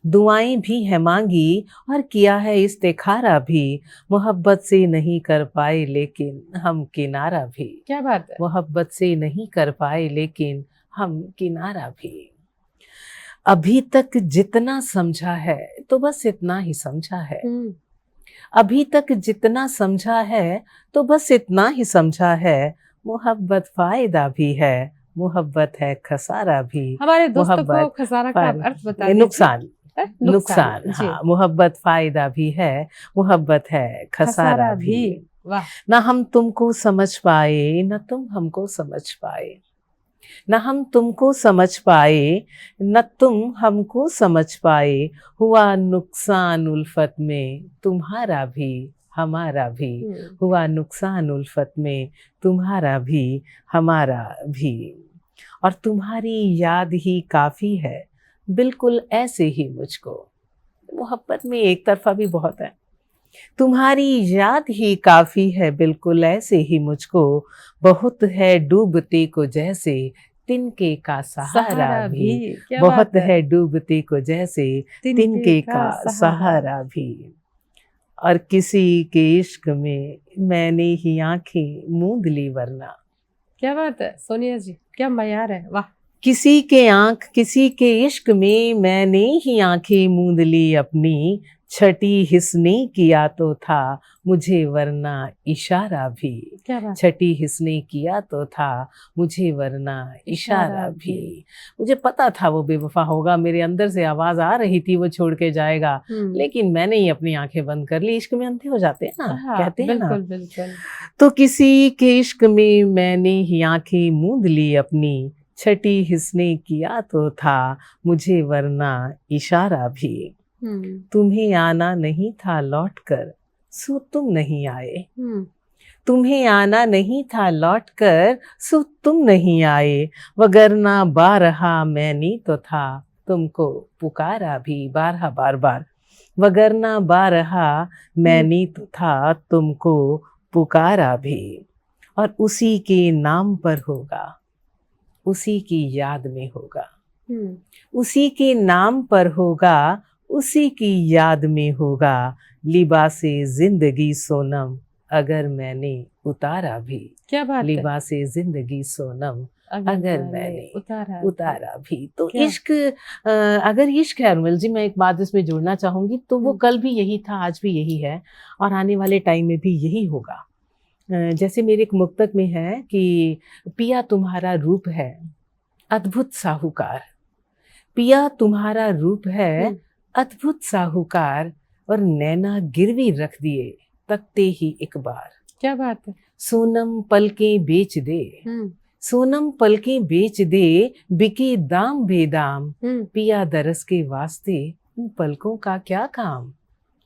दुआएं भी है मांगी और किया है इस्तिखारा भी, मोहब्बत से नहीं कर पाए लेकिन हम किनारा भी। क्या बात है। मोहब्बत से नहीं कर पाए लेकिन हम किनारा भी। अभी तक जितना समझा है तो बस इतना ही समझा है, अभी तक जितना समझा है तो बस इतना ही समझा है, मोहब्बत फायदा भी है, मोहब्बत है खसारा भी। हमारे दोस्तों को खसारा का अर्थ बता दीजिए। नुकसान, नुकसान, हाँ। मोहब्बत फायदा भी है, मोहब्बत है खसारा भी। वाह। ना हम तुमको समझ पाए न तुम हमको समझ पाए, न हम तुमको समझ पाए न तुम हमको समझ पाए, हुआ नुकसान उल्फत में तुम्हारा भी हमारा भी, हुआ नुकसान उल्फत में तुम्हारा भी हमारा भी। और तुम्हारी याद ही काफ़ी है बिल्कुल ऐसे ही मुझको। मोहब्बत में एक तरफा भी बहुत है। तुम्हारी याद ही काफ़ी है बिल्कुल ऐसे ही मुझको, बहुत है डूबते को जैसे तिनके का सहारा भी, बहुत है डूबते को जैसे तिनके का सहारा भी। और किसी के इश्क में मैंने ही आंखें मूंद ली वरना। क्या बात है सोनिया जी, क्या मयार है, वाह। किसी के इश्क में मैंने ही आंखें मूंद ली अपनी, छठी हिस्ने किया तो था मुझे वरना इशारा भी। क्या बात। छठी हिस्ने किया तो था मुझे वरना इशारा भी। मुझे पता था वो बेवफा होगा, मेरे अंदर से आवाज आ रही थी वो छोड़ के जाएगा, लेकिन मैंने ही अपनी आंखें बंद कर ली। इश्क में अंधे हो जाते हैं ना, हाँ, कहते हैं ना। बिल्कुल। तो किसी के इश्क में मैंने ही आंखें मूंद ली अपनी, छठी हिस्ने किया तो था मुझे वरना इशारा भी। तुम्हें आना नहीं था लौट कर सो तुम नहीं आए, तुम्हें आना नहीं था लौट कर सो तुम नहीं आए, वगरना बारहा मैंने तो था तुमको पुकारा भी। बारहा बार बार, वगरना बारहा मैंने तो था तुमको पुकारा भी। और उसी के नाम पर होगा, उसी की याद में होगा, उसी के नाम पर होगा, उसी की याद में होगा, लिबासे जिंदगी सोनम अगर मैंने उतारा भी। क्या बात। लिबासे जिंदगी सोनम अगर मैंने उतारा भी। तो इश्क, अगर इश्क है अरमिल जी, मैं एक बात इसमें जोड़ना चाहूंगी, तो वो कल भी यही था, आज भी यही है, और आने वाले टाइम में भी यही होगा। जैसे मेरे एक मुक्तक में है कि पिया तुम्हारा रूप है अद्भुत साहूकार, पिया तुम्हारा रूप है अद्भुत साहूकार, और नैना गिरवी रख दिए तकते ही एक बार। क्या बात है। सोनम पलकें बेच दे, सोनम पलकें बेच दे, बिके दाम बेदाम, पिया दरस के वास्ते उन पलकों का क्या काम।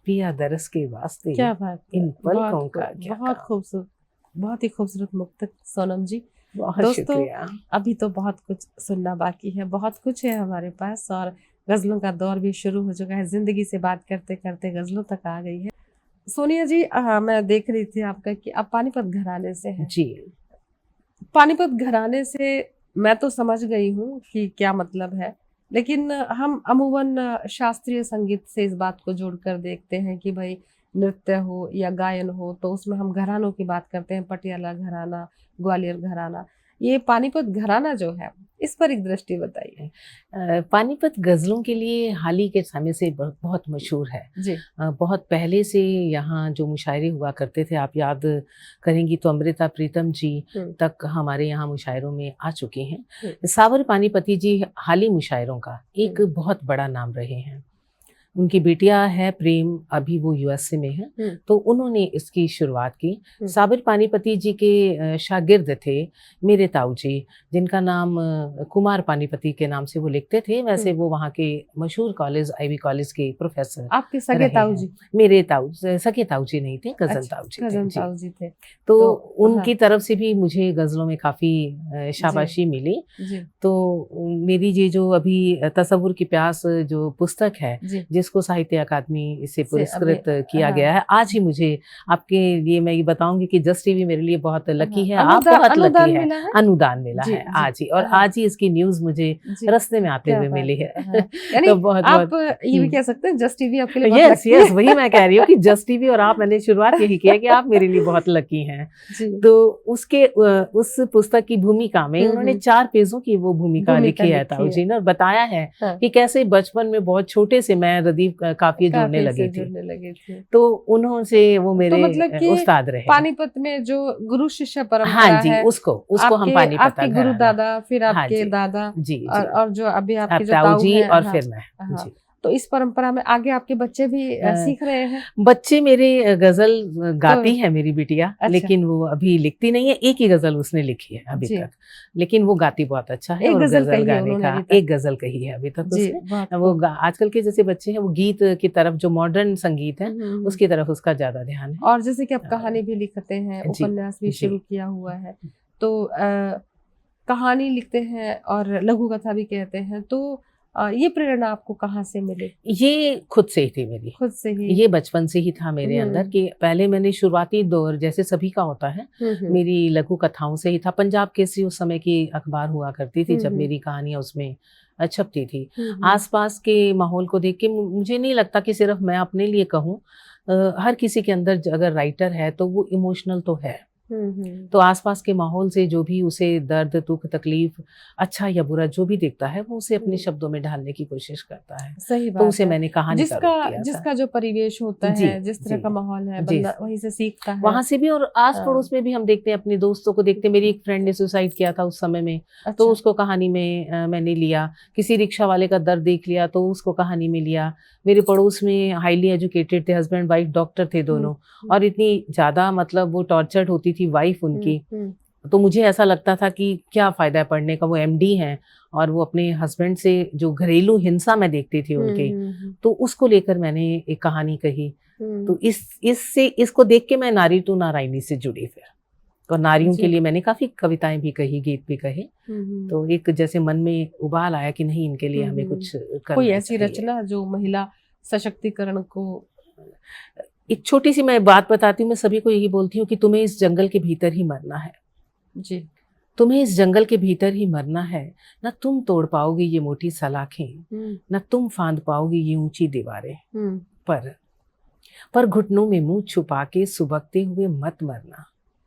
पिया दरस के वास्ते, क्या बात है, इन पलकों बहुत का क्या बहुत काम। खूबसूरत, बहुत ही खूबसूरत मुक्तक सोनम जी। बहुत दोस्तों शुक्रिया। अभी तो बहुत कुछ सुनना बाकी है, बहुत कुछ है हमारे पास, और गजलों का दौर भी शुरू हो चुका है। जिंदगी से बात करते करते गजलों तक आ गई है। सोनिया जी, मैं देख रही थी आपका कि आप पानीपत घराने से हैं। जी। पानीपत घराने से मैं तो समझ गई हूँ कि क्या मतलब है, लेकिन हम अमूमन शास्त्रीय संगीत से इस बात को जोड़कर देखते हैं कि भाई नृत्य हो या गायन हो तो उसमें हम घरानों की बात करते हैं, पटियाला घराना, ग्वालियर घराना। ये पानीपत घराना जो है, इस पर एक दृष्टि बताइए। पानीपत गज़लों के लिए हाल ही के समय से बहुत मशहूर है। जी। बहुत पहले से यहाँ जो मुशायरे हुआ करते थे, आप याद करेंगी तो अमृता प्रीतम जी तक हमारे यहाँ मुशायरों में आ चुके हैं। सावर पानीपति जी हाल ही मुशायरों का एक बहुत बड़ा नाम रहे हैं। उनकी बेटिया है प्रेम, अभी वो यूएसए में है, तो उन्होंने इसकी शुरुआत की। साबिर पानीपति जी के शागिर्द थे मेरे ताऊ जी, जिनका नाम कुमार पानीपति के नाम से वो लिखते थे। वैसे वो वहाँ के मशहूर कॉलेज, आईवी कॉलेज के प्रोफेसर। आपके सगे ताऊ जी? मेरे ताऊ, सगे ताऊ जी नहीं थे, कजन ताऊ जी थे। कजन ताऊ जी थे। तो उनकी तरफ से भी मुझे गजलों में काफी शाबाशी मिली। तो मेरी ये जो अभी तसव्वुर की प्यास जो पुस्तक है, जिसको साहित्य अकादमी से पुरस्कृत किया गया है, आज ही मुझे आपके लिए मैं ये बताऊंगी कि जस्ट टीवी मेरे लिए बहुत लकी है, आप बहुत लकी है, अनुदान मिला है आज ही। और आज ही इसकी न्यूज मुझे रास्ते में आते हुए मिली है। तो बहुत आप ये भी कह सकते हैं जस्ट टीवी आपके लिए बहुत लकी है। यस, वही मैं कह रही हूँ कि जस्ट टीवी और आप, मैंने शुरुआत यही किया कि आप मेरे लिए बहुत लकी हैं। तो उसके उस पुस्तक की भूमिका में उन्होंने 4 पेजों की वो भूमिका लिखी है ताऊ जी ने, और बताया है कि कैसे बचपन में बहुत छोटे से मैं रदीफ काफिया जुड़ने लगी थी। तो उन्होंने वो मेरे मतलब उस्ताद रहे। पानीपत में जो गुरु शिष्य परंपरा हाँ जी, उसको हम पानीपत, आपके गुरु दादा, फिर आपके दादा जी, और जो अभी आपके जो ताऊ जी और फिर मैं जी। तो इस परंपरा में आगे आपके बच्चे भी सीख रहे हैं? बच्चे मेरे गजल गाती है मेरी बिटिया। अच्छा। लेकिन वो अभी लिखती नहीं है, एक ही गजल उसने लिखी है अभी तक, लेकिन वो गाती बहुत अच्छा है। और गजल गाने का एक गजल कही है अभी तक उसने। वो आजकल के जैसे बच्चे हैं, वो गीत की तरफ, जो मॉडर्न संगीत है उसकी तरफ उसका ज्यादा ध्यान है। और जैसे कि आप कहानी भी लिखते हैं, उपन्यास भी शुरू किया हुआ है, तो कहानी लिखते हैं और लघु कथा भी कहते हैं, तो ये प्रेरणा आपको कहाँ से मिली? ये खुद से ही थी मेरी, खुद से ही, ये बचपन से ही था मेरे अंदर कि पहले मैंने शुरुआती दौर जैसे सभी का होता है, मेरी लघु कथाओं से ही था। पंजाब केसरी उस समय की अखबार हुआ करती थी, जब मेरी कहानियां उसमें छपती थी। आसपास के माहौल को देख के मुझे नहीं लगता कि सिर्फ मैं अपने लिए कहूँ, हर किसी के अंदर अगर राइटर है तो वो इमोशनल तो है। तो आसपास के माहौल से जो भी उसे दर्द, दुख, तकलीफ, अच्छा या बुरा जो भी देखता है, वो उसे अपने शब्दों में ढालने की कोशिश करता है। सही बात तो उसे मैंने कहानी जिसका जो परिवेश होता है, जिस तरह का माहौल है, बंदा वहीं से सीखता है, वहां से भी। और आस पड़ोस में भी हम देखते हैं, अपने दोस्तों को देखते हैं। मेरी एक फ्रेंड ने सुसाइड किया था उस समय में, तो उसको कहानी में मैंने लिया। किसी रिक्शा वाले का दर्द देख लिया तो उसको कहानी में लिया। मेरे पड़ोस में हाईली एजुकेटेड थे, हस्बैंड वाइफ डॉक्टर थे दोनों, और इतनी ज्यादा मतलब वो टॉर्चर्ड होती थी वाइफ उनकी। तो मुझे ऐसा लगता था कि क्या फायदा है पढ़ने का, वो एमडी हैं और वो अपने हस्बैंड से जो घरेलू हिंसा मैं देखती थी उनके, तो उसको लेकर मैंने एक कहानी कही। तो इसको देख के मैं नारी टू नारायणी से जुड़ी फिर, और नारियों के लिए मैंने काफी कविताएं भी कही, गीत भी कहे। तो एक जैसे मन में उबाल आया कि नहीं, इनके लिए हमें कुछ करना कोई ऐसी रचना जो महिला सशक्तिकरण को। एक छोटी सी मैं बात बताती हूँ, मैं सभी को यही बोलती हूँ कि तुम्हें इस जंगल के भीतर ही मरना है जी, तुम्हें इस जंगल के भीतर ही मरना है। ना तुम तोड़ पाओगे ये मोटी सलाखें, ना तुम फांद पाओगे ये ऊंची दीवारें, पर घुटनों में मुंह छुपा के सुबकते हुए मत मरना।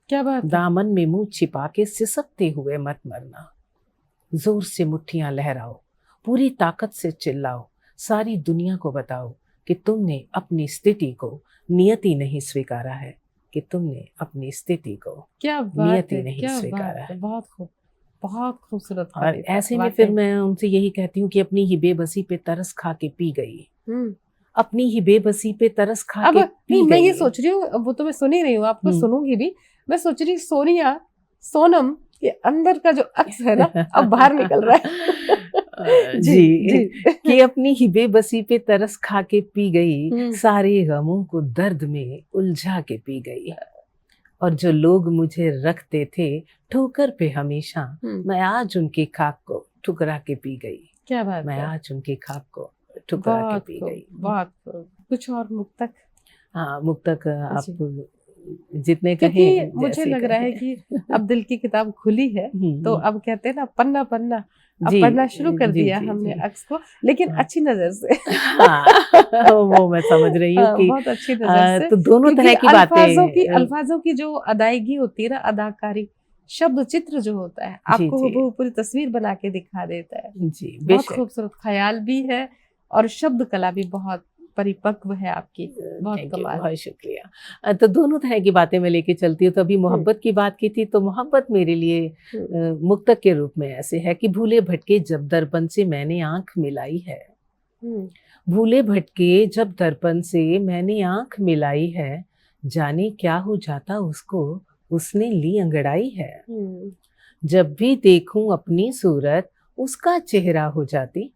क्या बात है? दामन में मुंह छिपा के सिसकते हुए मत मरना। जोर से मुट्ठियां लहराओ, पूरी ताकत से चिल्लाओ, सारी दुनिया को बताओ कि तुमने अपनी स्थिति को नियति नहीं स्वीकारा है, कि तुमने अपनी स्थिति को नियति नहीं स्वीकारा है। बहुत खूब, बहुत खूबसूरत। और ऐसे में फिर मैं उनसे यही कहती हूँ कि अपनी ही बेबसी पे तरस खा के पी गई, अपनी ही बेबसी पे तरस खा के पी गई। मैं ये सोच रही हूँ, वो तो मैं सुन ही रही हूँ, आपको सुनूंगी भी। मैं सोच रही सोनिया, सोनम के अंदर का जो अक्स है ना, अब बाहर निकल रहा है। जी कि अपनी ही बेबसी पे तरस खा के पी गई, सारे गमों को दर्द में उलझा के पी गई। और जो लोग मुझे रखते थे ठोकर पे हमेशा, मैं आज उनकी खाक को ठुकरा के पी गई। क्या बात मैं है, आज उनकी खाक को ठुकरा के बहुत पी खूब, गई। बहुत खूब। कुछ और मुक्तक? हाँ, मुक्तक आप जी। जितने क्योंकि कहें मुझे जैसे लग रहा है कहें। कि अब दिल की किताब खुली है, तो अब कहते हैं ना पन्ना पन्ना, अब जी पढ़ना शुरू कर जी दिया जी हमने जी। अक्स को, लेकिन हाँ अच्छी नजर से। हाँ, वो मैं समझ रही हूँ हाँ, कि बहुत अच्छी नजर से, तो दोनों क्योंकि तरह की बातें। अल्फाजों की जो अदायगी होती है ना, अदाकारी, शब्द चित्र जो होता है, जी आपको जी वो पूरी तस्वीर बना के दिखा देता है। जी, बहुत बेशक। खूबसूरत ख्याल भी है और शब्द कला भी बहुत परिपक्व है आपकी, बहुत थैंक यू, कमाल। बहुत शुक्रिया। तो दोनों तरह की बातें मैं लेके चलती हूँ। तो अभी मोहब्बत की बात की थी, तो मोहब्बत मेरे लिए मुक्तक के रूप में ऐसे है कि भूले भटके जब दर्पण से मैंने आंख मिलाई है। भूले भटके जब दर्पण से मैंने आंख मिलाई है, जाने क्या हो जाता उसको, उसने ली अंगड़ाई है। जब भी देखूं अपनी सूरत, उसका चेहरा हो जाती।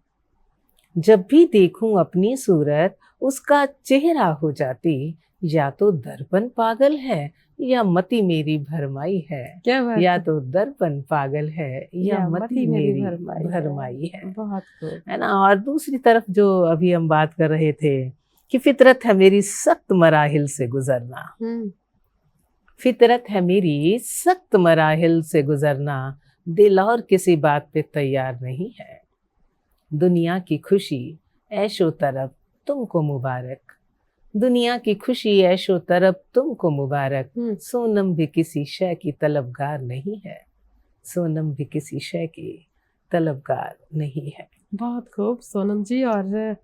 जब भी देखूं अपनी सूरत, उसका चेहरा हो जाती। या तो दर्पण पागल है, या मति मेरी भरमाई है। क्या बात या है, तो दर्पण पागल है, या मति मेरी भरमाई है। बहुत खूब। है ना। और दूसरी तरफ जो अभी हम बात कर रहे थे कि फितरत है मेरी सख्त मराहिल से गुजरना। फितरत है मेरी सख्त मराहिल से गुजरना, दिल और किसी बात पे तैयार नहीं है। दुनिया की खुशी ऐशो तरफ तुमको मुबारक। दुनिया की खुशी ऐशो तरफ तुमको मुबारक। सोनम भी किसी शय की तलबगार नहीं है। सोनम भी किसी शय की तलबगार नहीं है। बहुत खूब सोनम जी। और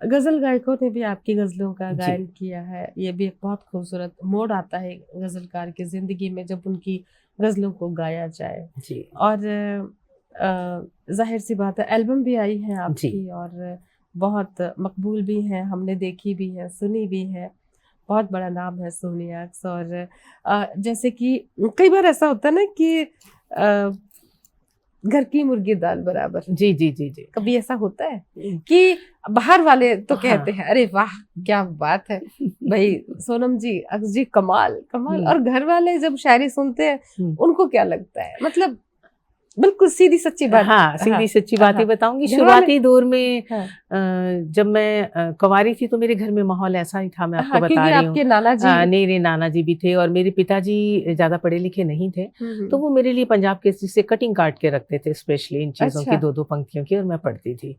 गजल गायकों ने भी आपकी गजलों का गायन किया है। ये भी एक बहुत खूबसूरत मोड़ आता है गजलकार की जिंदगी में जब उनकी गजलों को गाया जाए। जी। और जाहिर सी बात है एल्बम भी आई है आपकी, और बहुत मकबूल भी हैं, हमने देखी भी है, सुनी भी है। बहुत बड़ा नाम है सोनी अक्स। और जैसे कि कई बार ऐसा होता है ना कि घर की मुर्गी दाल बराबर। जी जी जी जी। कभी ऐसा होता है कि बाहर वाले तो कहते हैं अरे वाह क्या बात है भाई सोनम जी, अक्स जी, कमाल कमाल, और घर वाले जब शायरी सुनते हैं उनको क्या लगता है? मतलब बिल्कुल सीधी सच्ची बात। हाँ, सीधी सच्ची बात ही बताऊंगी। शुरुआती दौर में जब मैं कुंवारी थी तो मेरे घर में माहौल ऐसा ही था, मैं आपको बता रही हूँ। आपके नाना जी, मेरे नाना जी भी थे और मेरे पिताजी ज्यादा पढ़े लिखे नहीं थे, तो वो मेरे लिए पंजाब केसरी से कटिंग काट के रखते थे स्पेशली इन चीजों की, दो पंक्तियों की, और मैं पढ़ती थी।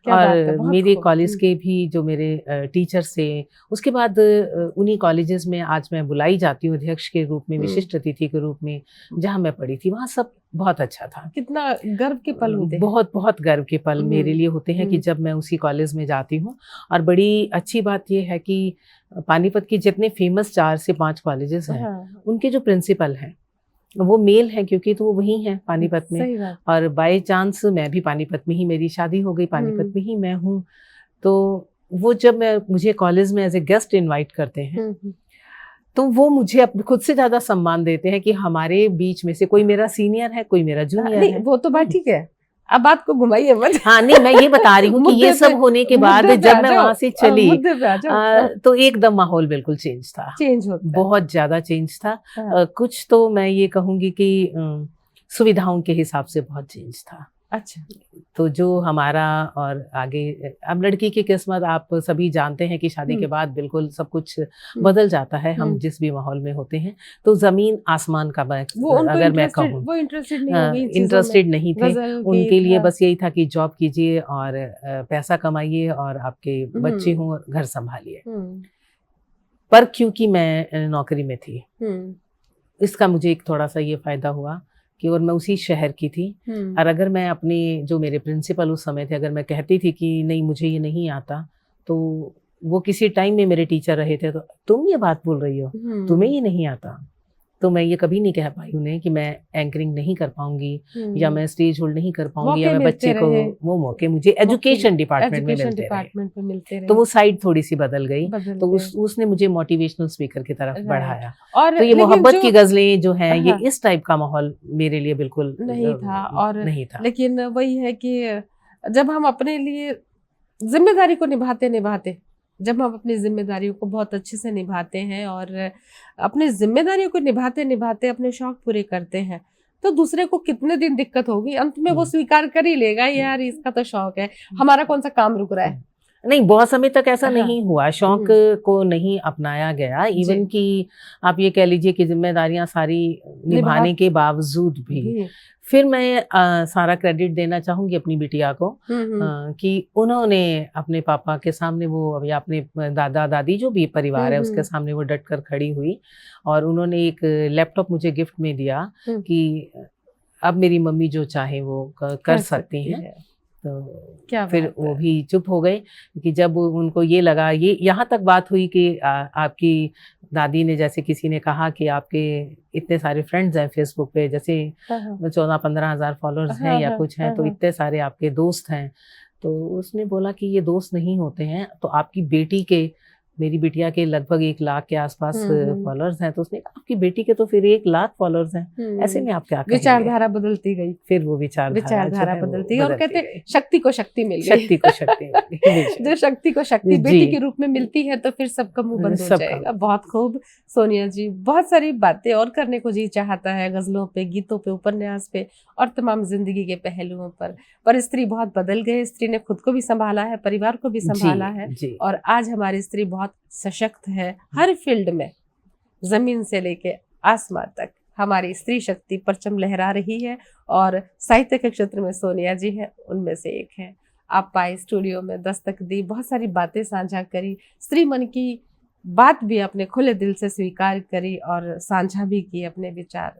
और मेरे कॉलेज के भी जो मेरे टीचर्स थे, उसके बाद उन्हीं कॉलेजेस में आज मैं बुलाई जाती हूँ अध्यक्ष के रूप में, विशिष्ट अतिथि के रूप में, जहाँ मैं पढ़ी थी, वहाँ सब बहुत अच्छा था। कितना गर्व के पल होते हैं। बहुत बहुत गर्व के पल मेरे लिए होते हैं कि जब मैं उसी कॉलेज में जाती हूँ। और बड़ी अच्छी बात ये है कि पानीपत की जितने फेमस 4 से 5 कॉलेजेस हैं, उनके जो प्रिंसिपल हैं वो मेल हैं, क्योंकि तो वो वही हैं पानीपत में। और बाय चांस मैं भी पानीपत में ही, मेरी शादी हो गई पानीपत में ही मैं हूँ। तो वो जब मुझे कॉलेज में एज ए गेस्ट इन्वाइट करते हैं, तो वो मुझे खुद से ज्यादा सम्मान देते हैं कि हमारे बीच में से कोई मेरा सीनियर है, कोई मेरा जूनियर है। वो तो बात ठीक है, अब बात को घुमाइए मत। हाँ नहीं, मैं ये बता रही हूँ कि ये सब होने के बाद जब मैं वहां से चली तो एकदम माहौल बिल्कुल चेंज था, बहुत ज्यादा चेंज था। कुछ तो मैं ये कहूंगी कि सुविधाओं के हिसाब से बहुत चेंज था। अच्छा। तो जो हमारा और आगे, अब लड़की की किस्मत आप सभी जानते हैं कि शादी के बाद बिल्कुल सब कुछ बदल जाता है, हम जिस भी माहौल में होते हैं। तो जमीन आसमान का अगर मैं कहूँ, वो इंटरेस्टेड नहीं थे। उनके लिए बस यही था कि जॉब कीजिए और पैसा कमाइए और आपके बच्चे हों, घर संभालिए। पर क्योंकि मैं नौकरी में थी, इसका मुझे एक थोड़ा सा ये फायदा हुआ कि, और मैं उसी शहर की थी, और अगर मैं अपने जो मेरे प्रिंसिपल उस समय थे, अगर मैं कहती थी कि नहीं मुझे ये नहीं आता, तो वो किसी टाइम में मेरे टीचर रहे थे, तो तुम ये बात बोल रही हो, तुम्हें ये नहीं आता। तो मैं ये कभी नहीं कह पाई उन्हें कि मैं एंकरिंग नहीं कर पाऊंगी, या मैं स्टेज होल्ड नहीं कर पाऊंगी, या मैं बच्चे को, वो मौके मुझे एजुकेशन डिपार्टमेंट में मिलते रहे। तो वो साइड थोड़ी सी बदल गई। तो उसने मुझे मोटिवेशनल स्पीकर की तरफ बढ़ाया। और तो ये मोहब्बत की गजलें जो हैं, ये इस टाइप का माहौल मेरे लिए बिल्कुल नहीं था। और नहीं था। लेकिन वही है कि जब हम अपने लिए जिम्मेदारी को निभाते जब हम अपनी जिम्मेदारियों को बहुत अच्छे से निभाते हैं और अपनी जिम्मेदारियों को निभाते अपने शौक पूरे करते हैं, तो दूसरे को कितने दिन दिक्कत होगी, अंत में वो स्वीकार कर ही लेगा, यार इसका तो शौक है, हमारा कौन सा काम रुक रहा है। नहीं, बहुत समय तक ऐसा हाँ। नहीं हुआ, शौक को नहीं अपनाया गया, इवन कि आप ये कह लीजिए कि जिम्मेदारियां सारी निभाने के बावजूद भी फिर मैं सारा क्रेडिट देना चाहूंगी अपनी बिटिया को कि उन्होंने अपने पापा के सामने वो या अपने दादा दादी जो भी परिवार है उसके सामने वो डट कर खड़ी हुई और उन्होंने एक लैपटॉप मुझे गिफ्ट में दिया कि अब मेरी मम्मी जो चाहे वो कर सकती हैं। तो क्या फिर वो भी चुप हो गए कि जब उनको ये लगा, ये यहाँ तक बात हुई कि आपकी दादी ने, जैसे किसी ने कहा कि आपके इतने सारे फ्रेंड्स हैं फेसबुक पे, जैसे 14-15 हज़ार फॉलोअर्स हैं या कुछ हैं, तो इतने सारे आपके दोस्त हैं। तो उसने बोला कि ये दोस्त नहीं होते हैं, तो आपकी बेटी के, मेरी बिटिया के लगभग 1 लाख के आसपास फॉलोअर्स हैं, तो उसने कहा आपकी बेटी के तो फिर 1 लाख फॉलोअर्स हैं, ऐसे में आप क्या करेंगे? विचारधारा बदलती गई, फिर वो विचारधारा बदलती गई और कहते शक्ति को शक्ति मिल गई, शक्ति को शक्ति जो शक्ति को शक्ति बेटी के रूप में मिलती है तो फिर सबका मुंह बंद हो जाएगा। बहुत खूब सोनिया जी, बहुत सारी बातें और करने को जी चाहता है, गजलों पे, गीतों पे, उपन्यास पे और तमाम जिंदगी के पहलुओं पर स्त्री बहुत बदल गई, स्त्री ने खुद को भी संभाला है, परिवार को भी संभाला है और आज हमारी स्त्री बहुत सशक्त है हर फील्ड में, जमीन से लेके आसमान तक हमारी स्त्री शक्ति परचम लहरा रही है और साहित्य के क्षेत्र में सोनिया जी हैं, उनमें से एक हैं। आप पाए स्टूडियो में, दस्तक दी, बहुत सारी बातें साझा करी, स्त्री मन की बात भी अपने खुले दिल से स्वीकार करी और साझा भी की अपने विचार।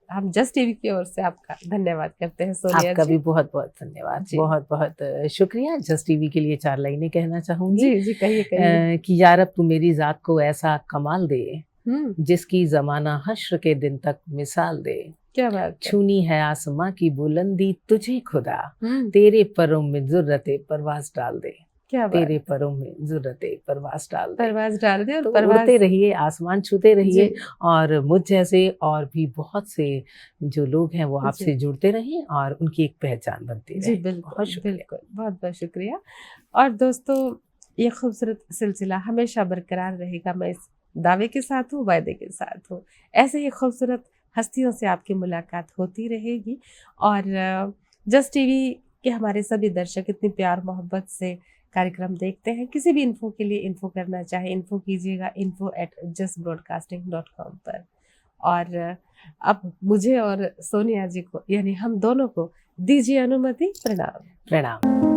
हम जस्ट टीवी की ओर से आपका धन्यवाद करते हैं सोनिया जी। आपका भी बहुत बहुत धन्यवाद, बहुत बहुत शुक्रिया। जस्ट टीवी के लिए 4 लाइनें कहना चाहूंगी। जी कहिए। कि यार अब तू मेरी जात को ऐसा कमाल दे जिसकी जमाना हश्र के दिन तक मिसाल दे। क्या बात। छूनी है आसमां की बुलंदी तुझे खुदा, तेरे परों में जुर्रते परवाज डाल दे। क्या तेरे परों में जुर्रते परवाज डाल दे और तो उड़ते रहिए, आसमान छूते रहिए और मुझ जैसे और भी बहुत से जो लोग हैं वो आपसे जुड़ते रहें और उनकी एक पहचान बनती रहे। बिल्कुल, बहुत बहुत शुक्रिया। और दोस्तों, ये खूबसूरत सिलसिला हमेशा बरकरार रहेगा, मैं इस दावे के साथ हूँ, वायदे के साथ हूँ। ऐसे ही खूबसूरत हस्तियों से आपकी मुलाकात होती रहेगी और जस्ट टीवी के हमारे सभी दर्शक इतनी प्यार मोहब्बत से कार्यक्रम देखते हैं। किसी भी इन्फो के लिए इन्फो करना चाहे, इन्फो कीजिएगा info@justbroadcasting.com पर। और अब मुझे और सोनिया जी को, यानी हम दोनों को दीजिए अनुमति। प्रणाम।